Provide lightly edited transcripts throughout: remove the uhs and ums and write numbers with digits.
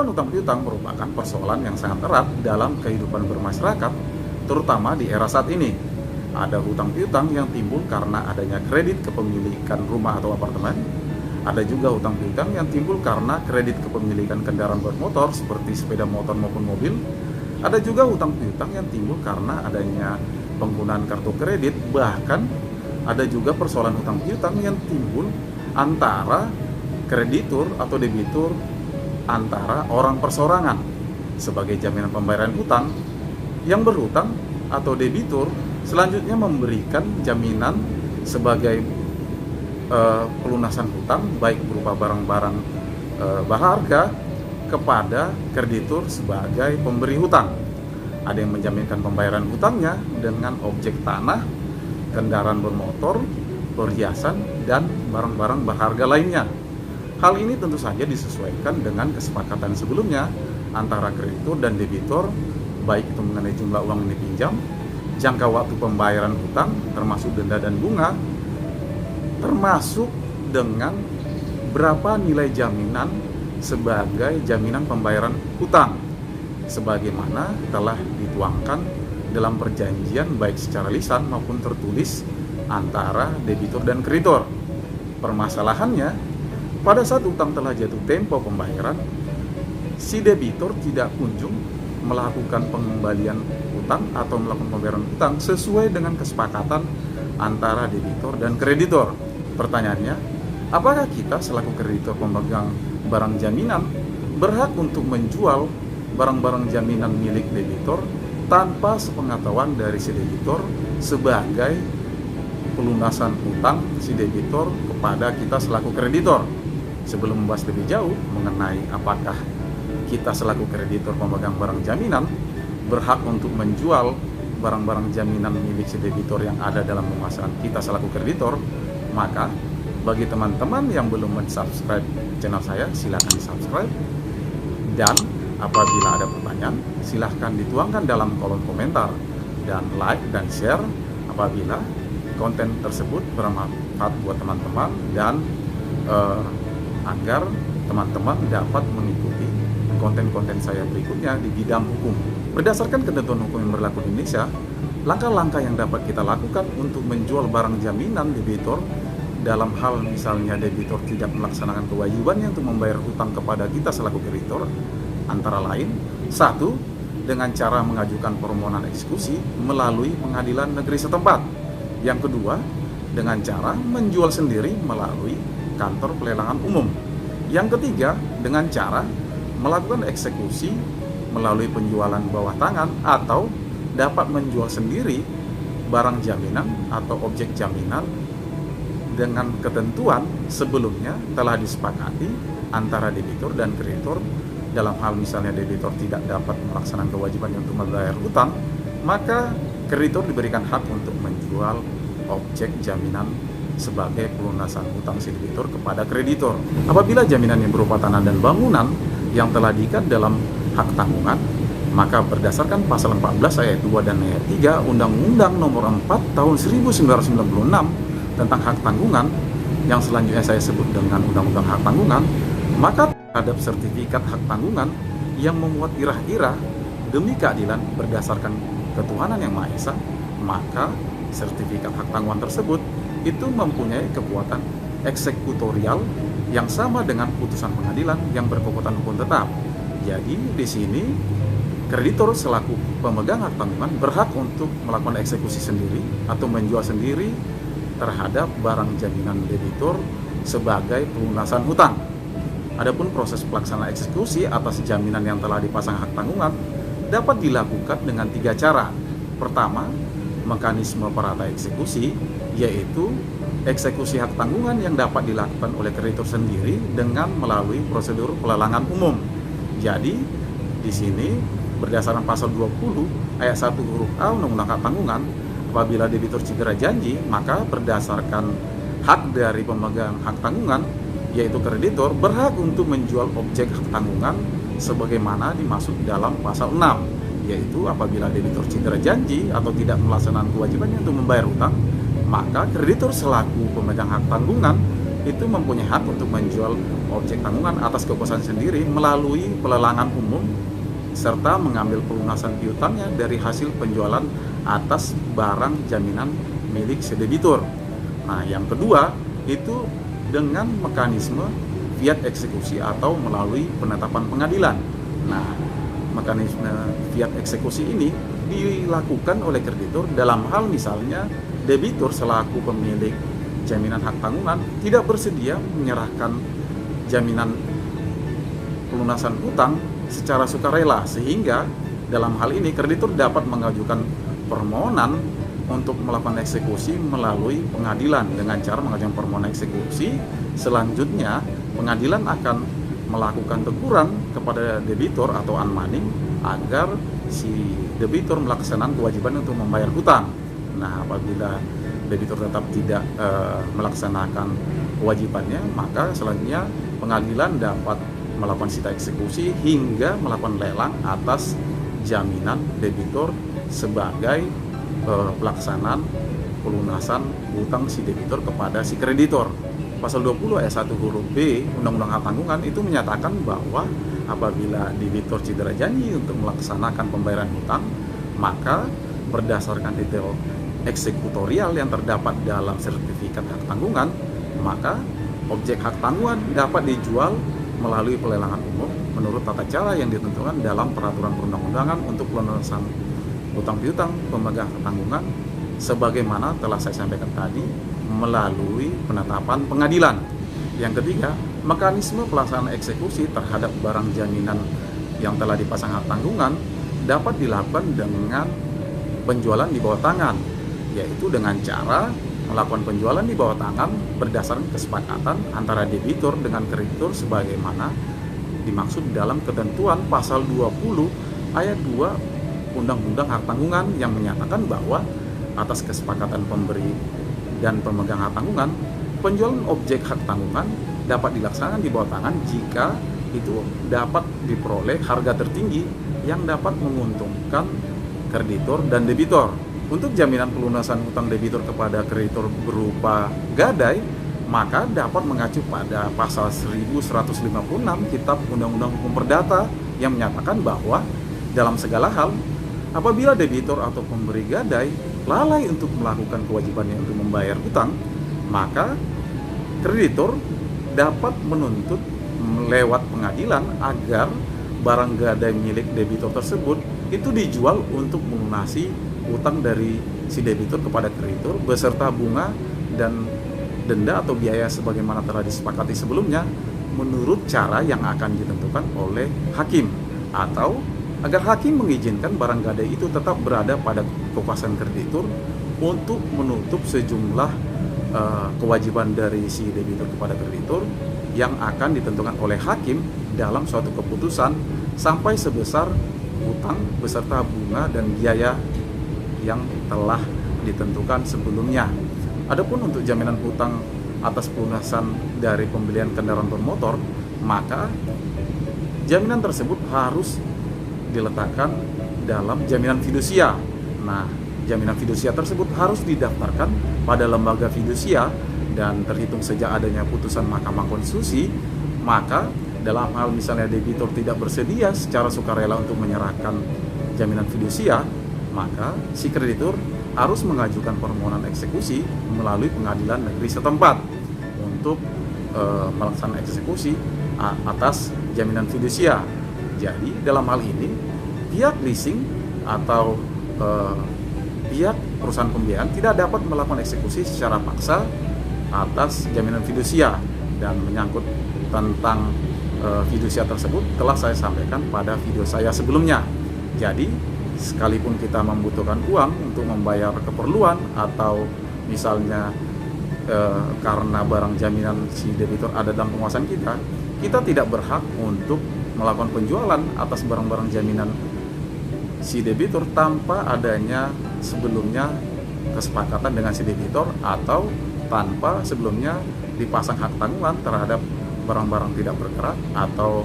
Persoalan hutang piutang merupakan persoalan yang sangat erat dalam kehidupan bermasyarakat, terutama di era saat ini. Ada hutang piutang yang timbul karena adanya kredit kepemilikan rumah atau apartemen. Ada juga hutang piutang yang timbul karena kredit kepemilikan kendaraan bermotor seperti sepeda motor maupun mobil. Ada juga hutang piutang yang timbul karena adanya penggunaan kartu kredit. Bahkan ada juga persoalan hutang piutang yang timbul antara kreditur atau debitur antara orang persorangan sebagai jaminan pembayaran hutang. Yang berhutang atau debitur selanjutnya memberikan jaminan sebagai pelunasan hutang baik berupa barang-barang berharga kepada kreditur sebagai pemberi hutang. Ada yang menjaminkan pembayaran hutangnya dengan objek tanah, kendaraan bermotor, perhiasan, dan barang-barang berharga lainnya. Hal ini tentu saja disesuaikan dengan kesepakatan sebelumnya antara kreditur dan debitur, baik itu mengenai jumlah uang yang dipinjam, jangka waktu pembayaran hutang, termasuk denda dan bunga, termasuk dengan berapa nilai jaminan sebagai jaminan pembayaran hutang, sebagaimana telah dituangkan dalam perjanjian baik secara lisan maupun tertulis antara debitur dan kreditor. Permasalahannya, pada saat hutang telah jatuh tempo pembayaran, si debitur tidak kunjung melakukan pengembalian hutang atau melakukan pembayaran hutang sesuai dengan kesepakatan antara debitur dan kreditor. Pertanyaannya, apakah kita selaku kreditor pemegang barang jaminan berhak untuk menjual barang-barang jaminan milik debitur tanpa sepengetahuan dari si debitur sebagai pelunasan hutang si debitur kepada kita selaku kreditor? Sebelum membahas lebih jauh mengenai apakah kita selaku kreditor pemegang barang jaminan berhak untuk menjual barang-barang jaminan milik si debitur yang ada dalam pemasaran kita selaku kreditor, maka bagi teman-teman yang belum subscribe channel saya, silahkan subscribe. Dan apabila ada pertanyaan, silahkan dituangkan dalam kolom komentar dan like dan share apabila konten tersebut bermanfaat buat teman-teman dan agar teman-teman dapat mengikuti konten-konten saya berikutnya di bidang hukum. Berdasarkan ketentuan hukum yang berlaku di Indonesia, langkah-langkah yang dapat kita lakukan untuk menjual barang jaminan debitur dalam hal misalnya debitur tidak melaksanakan kewajibannya untuk membayar hutang kepada kita selaku kreditor, antara lain, 1. Dengan cara mengajukan permohonan eksekusi melalui pengadilan negeri setempat. Yang kedua, dengan cara menjual sendiri melalui kantor pelelangan umum. Yang ketiga, dengan cara melakukan eksekusi melalui penjualan bawah tangan atau dapat menjual sendiri barang jaminan atau objek jaminan dengan ketentuan sebelumnya telah disepakati antara debitur dan kreditor. Dalam hal misalnya debitur tidak dapat melaksanakan kewajibannya untuk membayar hutang, maka kreditor diberikan hak untuk menjual objek jaminan sebagai pelunasan hutang si debitur kepada kreditor. Apabila jaminan yang berupa tanah dan bangunan yang telah diikat dalam hak tanggungan, maka berdasarkan pasal 14 ayat 2 dan ayat 3 Undang-Undang Nomor 4 Tahun 1996 tentang hak tanggungan yang selanjutnya saya sebut dengan Undang-Undang Hak Tanggungan, maka terhadap sertifikat hak tanggungan yang memuat irah-irah demi keadilan berdasarkan ketuhanan yang Maha Esa, maka sertifikat hak tanggungan tersebut itu mempunyai kekuatan eksekutorial yang sama dengan putusan pengadilan yang berkekuatan hukum tetap. Jadi di sini kreditor selaku pemegang hak tanggungan berhak untuk melakukan eksekusi sendiri atau menjual sendiri terhadap barang jaminan debitur sebagai pelunasan hutang. Adapun proses pelaksanaan eksekusi atas jaminan yang telah dipasang hak tanggungan dapat dilakukan dengan 3 cara. Pertama, mekanisme perata eksekusi, yaitu eksekusi hak tanggungan yang dapat dilakukan oleh kreditor sendiri dengan melalui prosedur pelelangan umum. Jadi, di sini berdasarkan pasal 20 ayat 1 huruf A Undang-Undang Hak Tanggungan, apabila debitur cedera janji, maka berdasarkan hak dari pemegang hak tanggungan, yaitu kreditor, berhak untuk menjual objek hak tanggungan sebagaimana dimaksud dalam pasal 6, yaitu apabila debitur cedera janji atau tidak melaksanakan kewajibannya untuk membayar hutang, maka kreditor selaku pemegang hak tanggungan itu mempunyai hak untuk menjual objek tanggungan atas kekuasaan sendiri melalui pelelangan umum serta mengambil pelunasan piutangnya dari hasil penjualan atas barang jaminan milik si debitur. Nah, yang kedua itu dengan mekanisme fiat eksekusi atau melalui penetapan pengadilan. Nah, mekanisme fiat eksekusi ini dilakukan oleh kreditur dalam hal misalnya debitur selaku pemilik jaminan hak tanggungan tidak bersedia menyerahkan jaminan pelunasan hutang secara sukarela, sehingga dalam hal ini kreditur dapat mengajukan permohonan untuk melakukan eksekusi melalui pengadilan. Dengan cara mengajukan permohonan eksekusi, selanjutnya pengadilan akan melakukan teguran kepada debitur atau unmanning agar si debitur melaksanakan kewajiban untuk membayar hutang. Nah, apabila debitur tetap tidak melaksanakan kewajibannya, maka selanjutnya pengadilan dapat melakukan sita eksekusi hingga melakukan lelang atas jaminan debitur sebagai pelaksanaan pelunasan hutang si debitur kepada si kreditor. Pasal 20 ayat 1 huruf B Undang-Undang Hak Tanggungan itu menyatakan bahwa apabila debitur cedera janji untuk melaksanakan pembayaran hutang, maka berdasarkan detail eksekutorial yang terdapat dalam sertifikat hak tanggungan, maka objek hak tanggungan dapat dijual melalui pelelangan umum menurut tata cara yang ditentukan dalam peraturan perundang-undangan untuk pelunasan hutang piutang pemegang hak tanggungan, sebagaimana telah saya sampaikan tadi melalui penetapan pengadilan. Yang ketiga, mekanisme pelaksanaan eksekusi terhadap barang jaminan yang telah dipasang hak tanggungan dapat dilakukan dengan penjualan di bawah tangan, yaitu dengan cara melakukan penjualan di bawah tangan berdasarkan kesepakatan antara debitur dengan kreditur sebagaimana dimaksud dalam ketentuan pasal 20 ayat 2 Undang-Undang Hak Tanggungan yang menyatakan bahwa atas kesepakatan pemberi dan pemegang hak tanggungan, penjualan objek hak tanggungan dapat dilaksanakan di bawah tangan jika itu dapat diperoleh harga tertinggi yang dapat menguntungkan kreditur dan debitor. Untuk jaminan pelunasan hutang debitur kepada kreditur berupa gadai, maka dapat mengacu pada pasal 1156 Kitab Undang-Undang Hukum Perdata yang menyatakan bahwa dalam segala hal, apabila debitur atau pemberi gadai lalai untuk melakukan kewajibannya untuk membayar hutang, maka kreditur dapat menuntut lewat pengadilan agar barang gadai milik debitur tersebut itu dijual untuk melunasi hutang dari si debitur kepada kreditur beserta bunga dan denda atau biaya sebagaimana telah disepakati sebelumnya menurut cara yang akan ditentukan oleh hakim, atau agar hakim mengizinkan barang gadai itu tetap berada pada kekuasaan kreditur untuk menutup sejumlah kewajiban dari si debitur kepada kreditur yang akan ditentukan oleh hakim dalam suatu keputusan sampai sebesar hutang beserta bunga dan biaya yang telah ditentukan sebelumnya. Adapun untuk jaminan hutang atas pelunasan dari pembelian kendaraan bermotor, maka jaminan tersebut harus diletakkan dalam jaminan fidusia. Nah, jaminan fidusia tersebut harus didaftarkan pada lembaga fidusia dan terhitung sejak adanya putusan Mahkamah Konstitusi. Maka dalam hal misalnya debitur tidak bersedia secara sukarela untuk menyerahkan jaminan fidusia, maka si kreditur harus mengajukan permohonan eksekusi melalui pengadilan negeri setempat untuk melaksanakan eksekusi atas jaminan fidusia. Jadi dalam hal ini pihak leasing atau pihak perusahaan pembiayaan tidak dapat melakukan eksekusi secara paksa atas jaminan fidusia, dan menyangkut tentang fidusia tersebut telah saya sampaikan pada video saya sebelumnya. Jadi sekalipun kita membutuhkan uang untuk membayar keperluan atau misalnya karena barang jaminan si debitur ada dalam penguasaan kita, kita tidak berhak untuk melakukan penjualan atas barang-barang jaminan si debitur tanpa adanya sebelumnya kesepakatan dengan si debitur atau tanpa sebelumnya dipasang hak tanggungan terhadap barang-barang tidak bergerak atau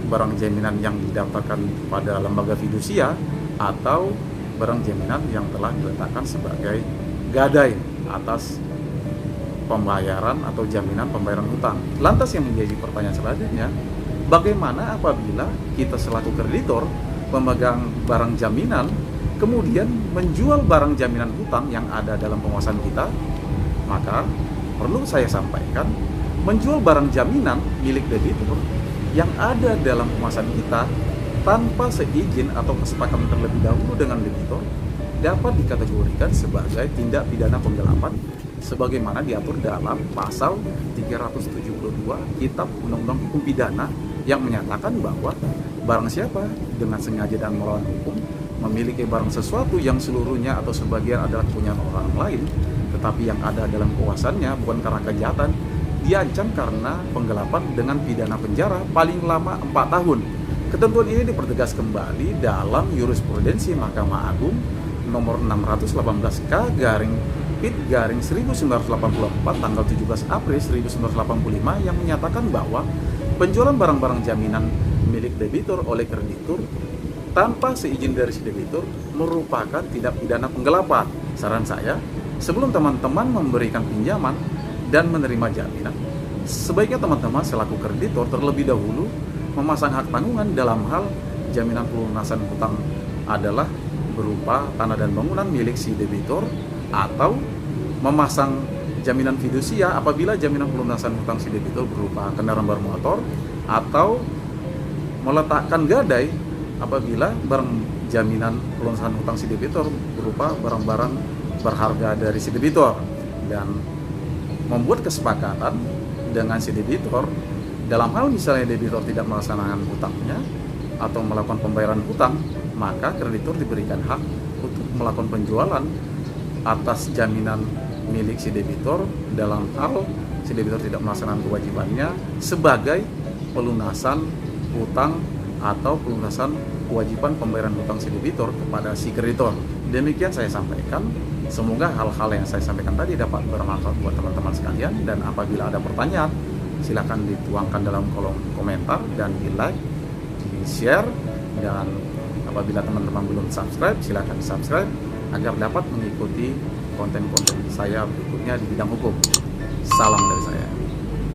barang jaminan yang didaftarkan pada lembaga fidusia atau barang jaminan yang telah diletakkan sebagai gadai atas pembayaran atau jaminan pembayaran hutang. Lantas yang menjadi pertanyaan selanjutnya, bagaimana apabila kita selaku kreditor pemegang barang jaminan kemudian menjual barang jaminan hutang yang ada dalam penguasaan kita? Maka perlu saya sampaikan, menjual barang jaminan milik debitur yang ada dalam penguasaan kita tanpa seizin atau kesepakatan terlebih dahulu dengan debitur dapat dikategorikan sebagai tindak pidana penggelapan sebagaimana diatur dalam pasal 372 Kitab Undang-Undang Hukum Pidana yang menyatakan bahwa barang siapa dengan sengaja dan melawan hukum memiliki barang sesuatu yang seluruhnya atau sebagian adalah kepunyaan orang lain tetapi yang ada dalam kuasaannya bukan karena kejahatan, diancam karena penggelapan dengan pidana penjara paling lama 4 tahun. Ketentuan ini dipertegas kembali dalam jurisprudensi Mahkamah Agung nomor 618K garing Pit garing 1984 tanggal 17 April 1985 yang menyatakan bahwa penjualan barang-barang jaminan milik debitur oleh kreditur tanpa seizin dari si debitur merupakan tindak pidana penggelapan. Saran saya, sebelum teman-teman memberikan pinjaman dan menerima jaminan, sebaiknya teman-teman selaku kreditor terlebih dahulu memasang hak tanggungan dalam hal jaminan pelunasan hutang adalah berupa tanah dan bangunan milik si debitur, atau memasang jaminan fidusia apabila jaminan pelunasan hutang si debitur berupa kendaraan bermotor, atau meletakkan gadai apabila barang jaminan pelunasan hutang si debitur berupa barang-barang berharga dari si debitur, dan membuat kesepakatan dengan si debitur dalam hal misalnya debitur tidak melaksanakan hutangnya atau melakukan pembayaran hutang, maka kreditur diberikan hak untuk melakukan penjualan atas jaminan milik si debitur dalam hal si debitur tidak melaksanakan kewajibannya sebagai pelunasan hutang atau pelunasan kewajiban pembayaran hutang si debitur kepada si kreditor. Demikian saya sampaikan. Semoga hal-hal yang saya sampaikan tadi dapat bermanfaat buat teman-teman sekalian, dan apabila ada pertanyaan silakan dituangkan dalam kolom komentar dan di like, di share, dan apabila teman-teman belum subscribe silakan subscribe agar dapat mengikuti konten-konten saya berikutnya di bidang hukum. Salam dari saya.